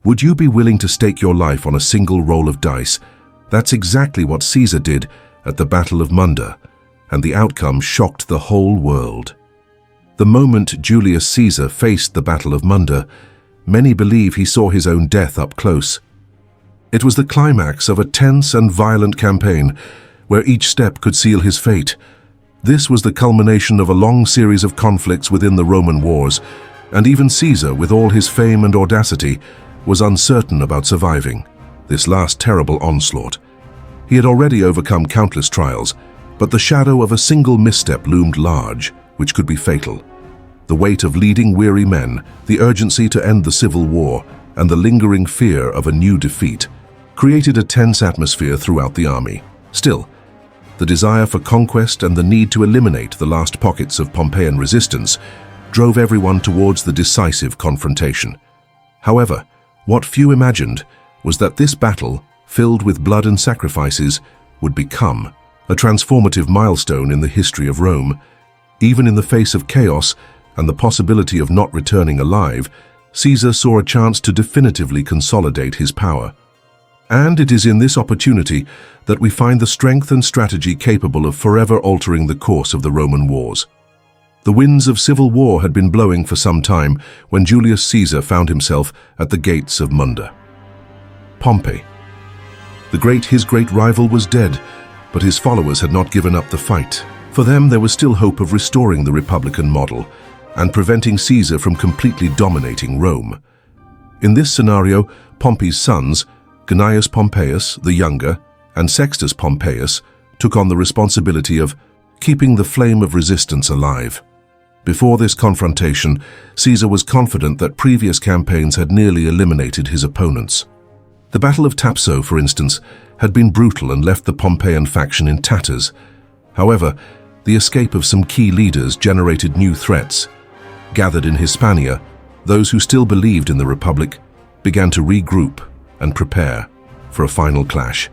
Would you be willing to stake your life on a single roll of dice? That's exactly what Caesar did at the Battle of Munda, and the outcome shocked the whole world. The moment Julius Caesar faced the Battle of Munda, many believe he saw his own death up close. It was the climax of a tense and violent campaign, where each step could seal his fate. This was the culmination of a long series of conflicts within the Roman wars, and even Caesar, with all his fame and audacity, was uncertain about surviving this last terrible onslaught. He had already overcome countless trials, but the shadow of a single misstep loomed large, which could be fatal. The weight of leading weary men, the urgency to end the civil war, and the lingering fear of a new defeat created a tense atmosphere throughout the army. Still, the desire for conquest and the need to eliminate the last pockets of Pompeian resistance drove everyone towards the decisive confrontation. However, what few imagined was that this battle, filled with blood and sacrifices, would become a transformative milestone in the history of Rome. Even in the face of chaos and the possibility of not returning alive, Caesar saw a chance to definitively consolidate his power. And it is in this opportunity that we find the strength and strategy capable of forever altering the course of the Roman wars. The winds of civil war had been blowing for some time when Julius Caesar found himself at the gates of Munda. Pompey. His great rival was dead, but his followers had not given up the fight. For them, there was still hope of restoring the Republican model and preventing Caesar from completely dominating Rome. In this scenario, Pompey's sons, Gnaeus Pompeius, the younger, and Sextus Pompeius, took on the responsibility of keeping the flame of resistance alive. Before this confrontation, Caesar was confident that previous campaigns had nearly eliminated his opponents. The Battle of Tapso, for instance, had been brutal and left the Pompeian faction in tatters. However, the escape of some key leaders generated new threats. Gathered in Hispania, those who still believed in the Republic began to regroup and prepare for a final clash.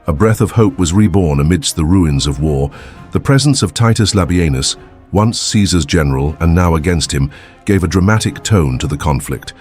A breath of hope was reborn amidst the ruins of war. The presence of Titus Labienus, once Caesar's general and now against him, gave a dramatic tone to the conflict.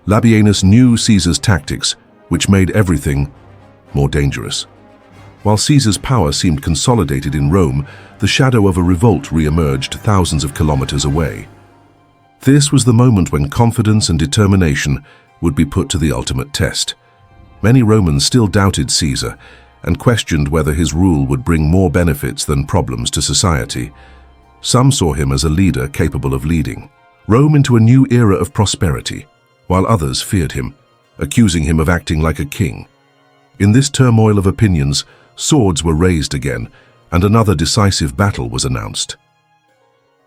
Labienus knew Caesar's tactics, which made everything more dangerous. While Caesar's power seemed consolidated in Rome, the shadow of a revolt re-emerged thousands of kilometers away. This was the moment when confidence and determination would be put to the ultimate test. Many Romans still doubted Caesar and questioned whether his rule would bring more benefits than problems to society. Some saw him as a leader capable of leading Rome into a new era of prosperity, while others feared him, accusing him of acting like a king. In this turmoil of opinions, swords were raised again, and another decisive battle was announced.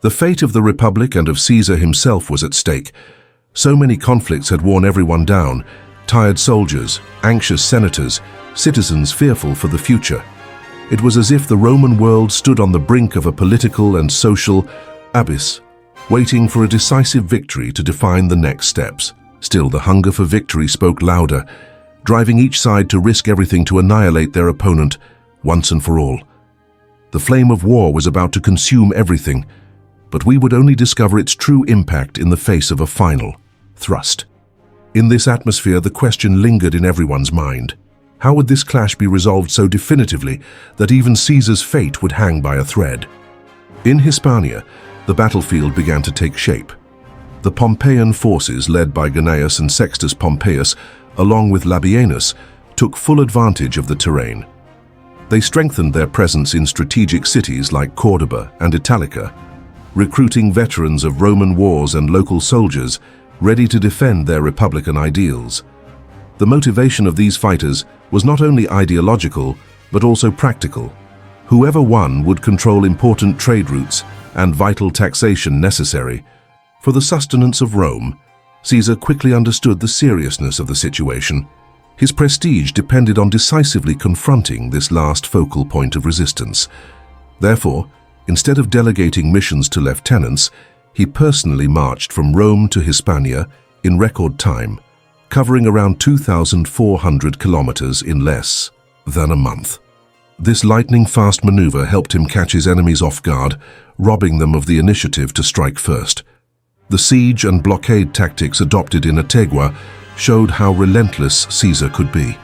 The fate of the Republic and of Caesar himself was at stake. So many conflicts had worn everyone down: tired soldiers, anxious senators, citizens fearful for the future. It was as if the Roman world stood on the brink of a political and social abyss, waiting for a decisive victory to define the next steps. Still, the hunger for victory spoke louder, driving each side to risk everything to annihilate their opponent once and for all. The flame of war was about to consume everything, but we would only discover its true impact in the face of a final thrust. In this atmosphere, the question lingered in everyone's mind. How would this clash be resolved so definitively that even Caesar's fate would hang by a thread? In Hispania, the battlefield began to take shape. The Pompeian forces, led by Gnaeus and Sextus Pompeius, along with Labienus, took full advantage of the terrain. They strengthened their presence in strategic cities like Cordoba and Italica, recruiting veterans of Roman wars and local soldiers ready to defend their republican ideals. The motivation of these fighters was not only ideological, but also practical. Whoever won would control important trade routes and vital taxation necessary for the sustenance of Rome. Caesar quickly understood the seriousness of the situation. His prestige depended on decisively confronting this last focal point of resistance. Therefore, instead of delegating missions to lieutenants, he personally marched from Rome to Hispania in record time, covering around 2,400 kilometers in less than a month. This lightning-fast maneuver helped him catch his enemies off guard, robbing them of the initiative to strike first. The siege and blockade tactics adopted in Ategua showed how relentless Caesar could be.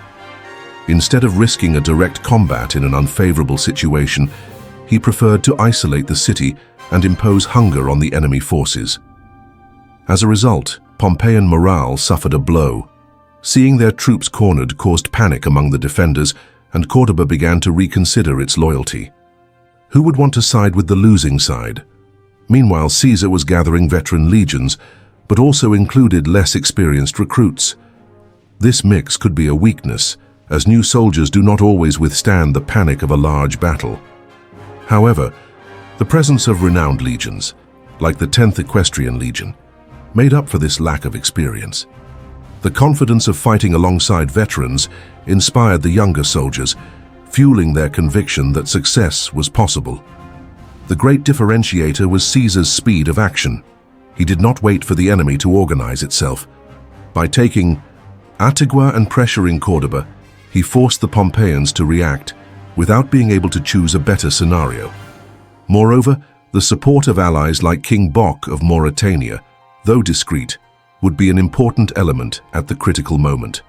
Instead of risking a direct combat in an unfavorable situation, he preferred to isolate the city and impose hunger on the enemy forces. As a result, Pompeian morale suffered a blow. Seeing their troops cornered caused panic among the defenders, and Cordoba began to reconsider its loyalty. Who would want to side with the losing side? Meanwhile, Caesar was gathering veteran legions, but also included less experienced recruits. This mix could be a weakness, as new soldiers do not always withstand the panic of a large battle. However, the presence of renowned legions, like the 10th Equestrian Legion, made up for this lack of experience. The confidence of fighting alongside veterans inspired the younger soldiers, fueling their conviction that success was possible. The great differentiator was Caesar's speed of action. He did not wait for the enemy to organize itself. By taking Antigua and pressuring Cordoba, he forced the Pompeians to react without being able to choose a better scenario. Moreover, the support of allies like King Bok of Mauritania, though discreet, would be an important element at the critical moment.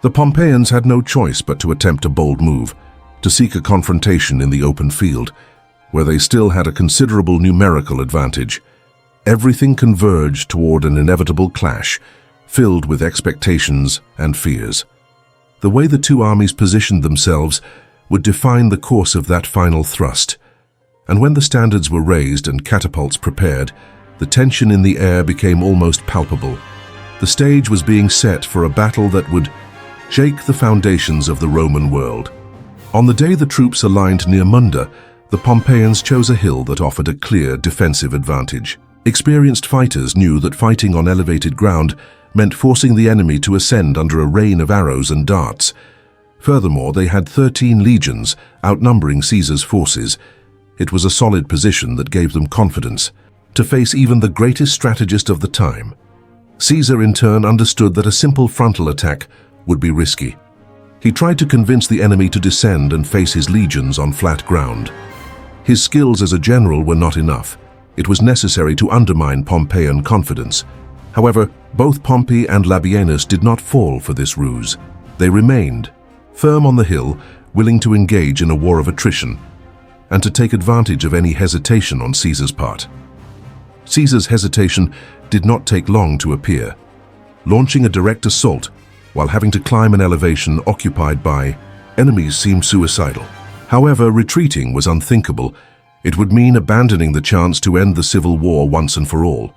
The Pompeians had no choice but to attempt a bold move, to seek a confrontation in the open field, where they still had a considerable numerical advantage. Everything converged toward an inevitable clash, filled with expectations and fears. The way the two armies positioned themselves would define the course of that final thrust. And when the standards were raised and catapults prepared, the tension in the air became almost palpable. The stage was being set for a battle that would shake the foundations of the Roman world. On the day the troops aligned near Munda, the Pompeians chose a hill that offered a clear defensive advantage. Experienced fighters knew that fighting on elevated ground meant forcing the enemy to ascend under a rain of arrows and darts. Furthermore, they had 13 legions, outnumbering Caesar's forces. It was a solid position that gave them confidence to face even the greatest strategist of the time. Caesar, in turn, understood that a simple frontal attack would be risky. He tried to convince the enemy to descend and face his legions on flat ground. His skills as a general were not enough. It was necessary to undermine Pompeian confidence. However, both Pompey and Labienus did not fall for this ruse. They remained firm on the hill, willing to engage in a war of attrition, and to take advantage of any hesitation on Caesar's part. Caesar's hesitation did not take long to appear. Launching a direct assault while having to climb an elevation occupied by enemies seemed suicidal. However, retreating was unthinkable. It would mean abandoning the chance to end the civil war once and for all.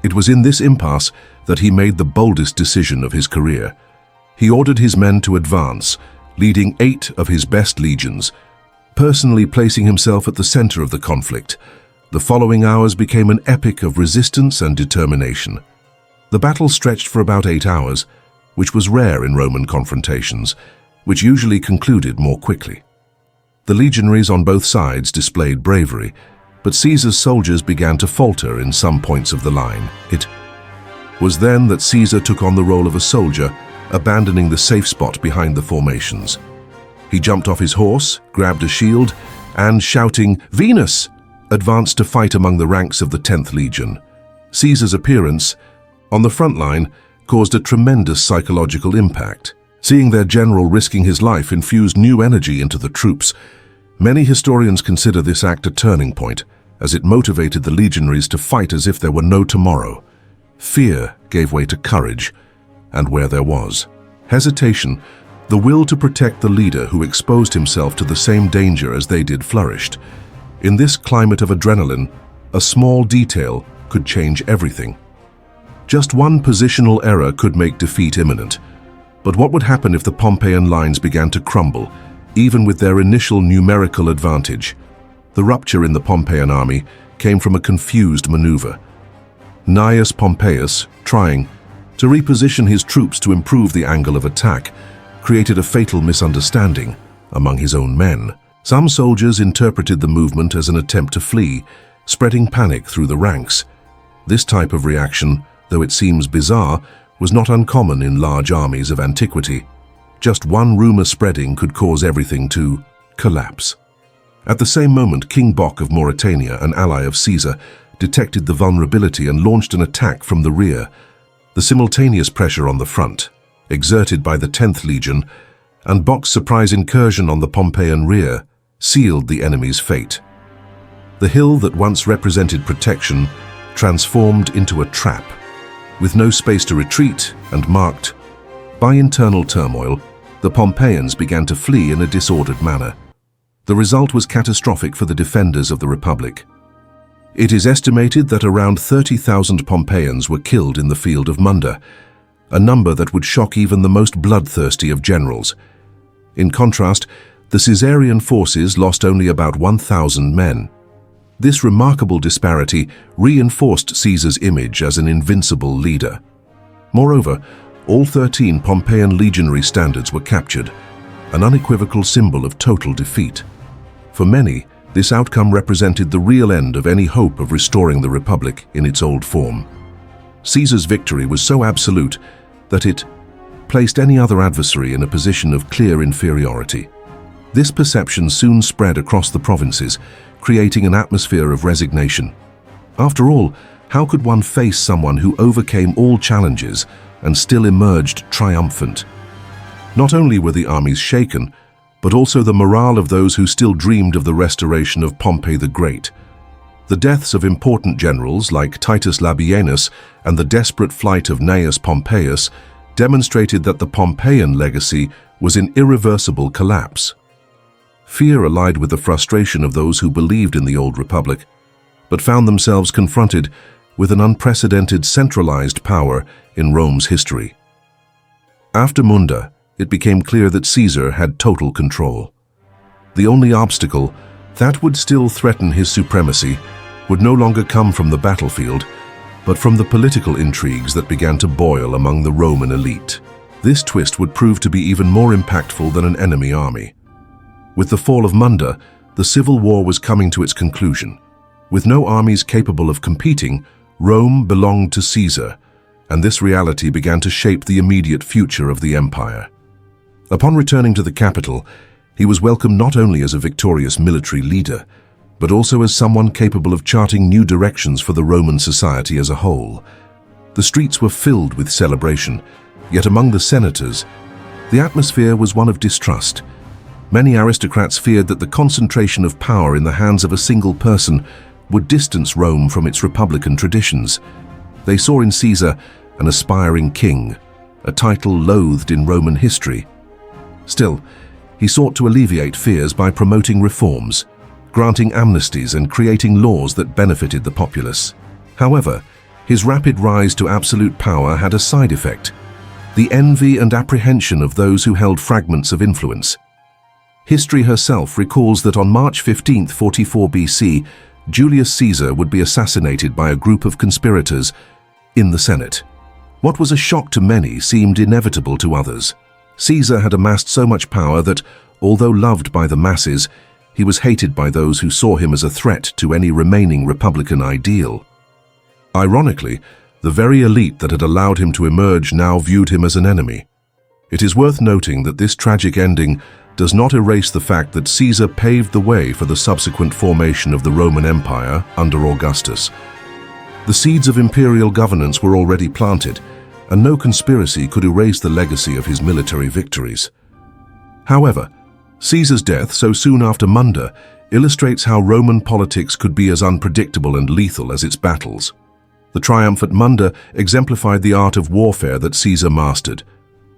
It was in this impasse that he made the boldest decision of his career. He ordered his men to advance, leading 8 of his best legions, personally placing himself at the center of the conflict. The following hours became an epic of resistance and determination. The battle stretched for about 8 hours, which was rare in Roman confrontations, which usually concluded more quickly. The legionaries on both sides displayed bravery, but Caesar's soldiers began to falter in some points of the line. It was then that Caesar took on the role of a soldier, abandoning the safe spot behind the formations. He jumped off his horse, grabbed a shield, and, shouting, "Venus!" advanced to fight among the ranks of the 10th Legion. Caesar's appearance on the front line caused a tremendous psychological impact. Seeing their general risking his life infused new energy into the troops. Many historians consider this act a turning point, as it motivated the legionaries to fight as if there were no tomorrow. Fear gave way to courage, and where there was hesitation, the will to protect the leader who exposed himself to the same danger as they did flourished. In this climate of adrenaline, a small detail could change everything. Just one positional error could make defeat imminent. But what would happen if the Pompeian lines began to crumble, even with their initial numerical advantage? The rupture in the Pompeian army came from a confused maneuver. Gnaeus Pompeius, trying to reposition his troops to improve the angle of attack, created a fatal misunderstanding among his own men. Some soldiers interpreted the movement as an attempt to flee, spreading panic through the ranks. This type of reaction, though it seems bizarre, was not uncommon in large armies of antiquity. Just one rumor spreading could cause everything to collapse. At the same moment, King Bok of Mauritania, an ally of Caesar, detected the vulnerability and launched an attack from the rear. The simultaneous pressure on the front, exerted by the 10th Legion, and Bock's surprise incursion on the Pompeian rear, sealed the enemy's fate. The hill that once represented protection transformed into a trap, with no space to retreat and marked by internal turmoil. The Pompeians began to flee in a disordered manner. The result was catastrophic for the defenders of the Republic. It is estimated that around 30,000 Pompeians were killed in the field of Munda, a number that would shock even the most bloodthirsty of generals. In contrast, the Caesarian forces lost only about 1,000 men. This remarkable disparity reinforced Caesar's image as an invincible leader. Moreover, all 13 Pompeian legionary standards were captured, an unequivocal symbol of total defeat. For many, this outcome represented the real end of any hope of restoring the Republic in its old form. Caesar's victory was so absolute that it placed any other adversary in a position of clear inferiority. This perception soon spread across the provinces, creating an atmosphere of resignation. After all, how could one face someone who overcame all challenges and still emerged triumphant? Not only were the armies shaken, but also the morale of those who still dreamed of the restoration of Pompey the Great. The deaths of important generals like Titus Labienus and the desperate flight of Gnaeus Pompeius demonstrated that the Pompeian legacy was in irreversible collapse. Fear allied with the frustration of those who believed in the old republic, but found themselves confronted with an unprecedented centralized power in Rome's history. After Munda, it became clear that Caesar had total control. The only obstacle that would still threaten his supremacy would no longer come from the battlefield, but from the political intrigues that began to boil among the Roman elite. This twist would prove to be even more impactful than an enemy army. With the fall of Munda, the civil war was coming to its conclusion. With no armies capable of competing, Rome belonged to Caesar, and this reality began to shape the immediate future of the empire. Upon returning to the capital, he was welcomed not only as a victorious military leader, but also as someone capable of charting new directions for the Roman society as a whole. The streets were filled with celebration, yet among the senators, the atmosphere was one of distrust. Many aristocrats feared that the concentration of power in the hands of a single person would distance Rome from its republican traditions. They saw in Caesar an aspiring king, a title loathed in Roman history. Still, he sought to alleviate fears by promoting reforms, granting amnesties and creating laws that benefited the populace. However, his rapid rise to absolute power had a side effect: the envy and apprehension of those who held fragments of influence. History herself recalls that on March 15, 44 BC, Julius Caesar would be assassinated by a group of conspirators in the Senate. What was a shock to many seemed inevitable to others. Caesar had amassed so much power that, although loved by the masses, he was hated by those who saw him as a threat to any remaining republican ideal. Ironically, the very elite that had allowed him to emerge now viewed him as an enemy. It is worth noting that this tragic ending does not erase the fact that Caesar paved the way for the subsequent formation of the Roman Empire under Augustus. The seeds of imperial governance were already planted, and no conspiracy could erase the legacy of his military victories. However, Caesar's death so soon after Munda illustrates how Roman politics could be as unpredictable and lethal as its battles. The triumph at Munda exemplified the art of warfare that Caesar mastered,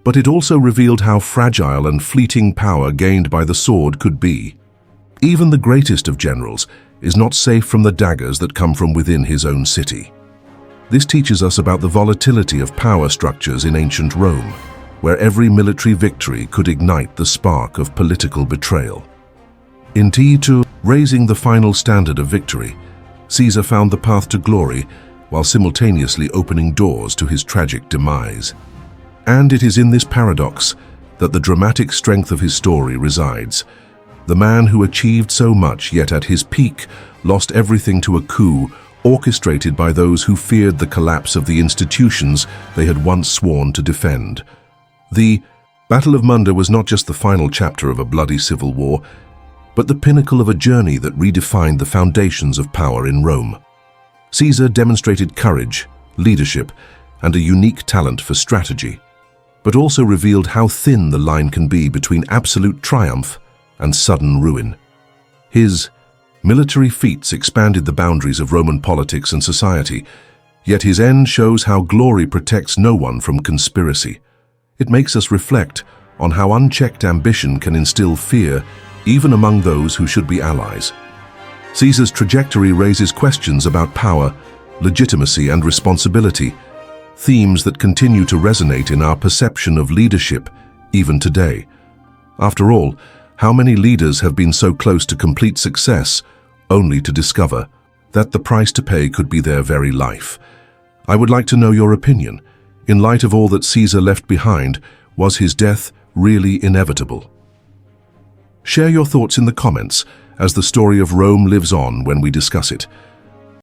but it also revealed how fragile and fleeting power gained by the sword could be. Even the greatest of generals is not safe from the daggers that come from within his own city. This teaches us about the volatility of power structures in ancient Rome, where every military victory could ignite the spark of political betrayal. In T2, raising the final standard of victory, Caesar found the path to glory while simultaneously opening doors to his tragic demise. And it is in this paradox that the dramatic strength of his story resides. The man who achieved so much, yet at his peak lost everything to a coup orchestrated by those who feared the collapse of the institutions they had once sworn to defend. The Battle of Munda was not just the final chapter of a bloody civil war, but the pinnacle of a journey that redefined the foundations of power in Rome. Caesar demonstrated courage, leadership, and a unique talent for strategy, but also revealed how thin the line can be between absolute triumph and sudden ruin. His military feats expanded the boundaries of Roman politics and society, yet his end shows how glory protects no one from conspiracy. It makes us reflect on how unchecked ambition can instill fear even among those who should be allies. Caesar's trajectory raises questions about power, legitimacy, and responsibility, themes that continue to resonate in our perception of leadership even today. After all, how many leaders have been so close to complete success only to discover that the price to pay could be their very life? I would like to know your opinion. In light of all that Caesar left behind, was his death really inevitable? Share your thoughts in the comments as the story of Rome lives on when we discuss it.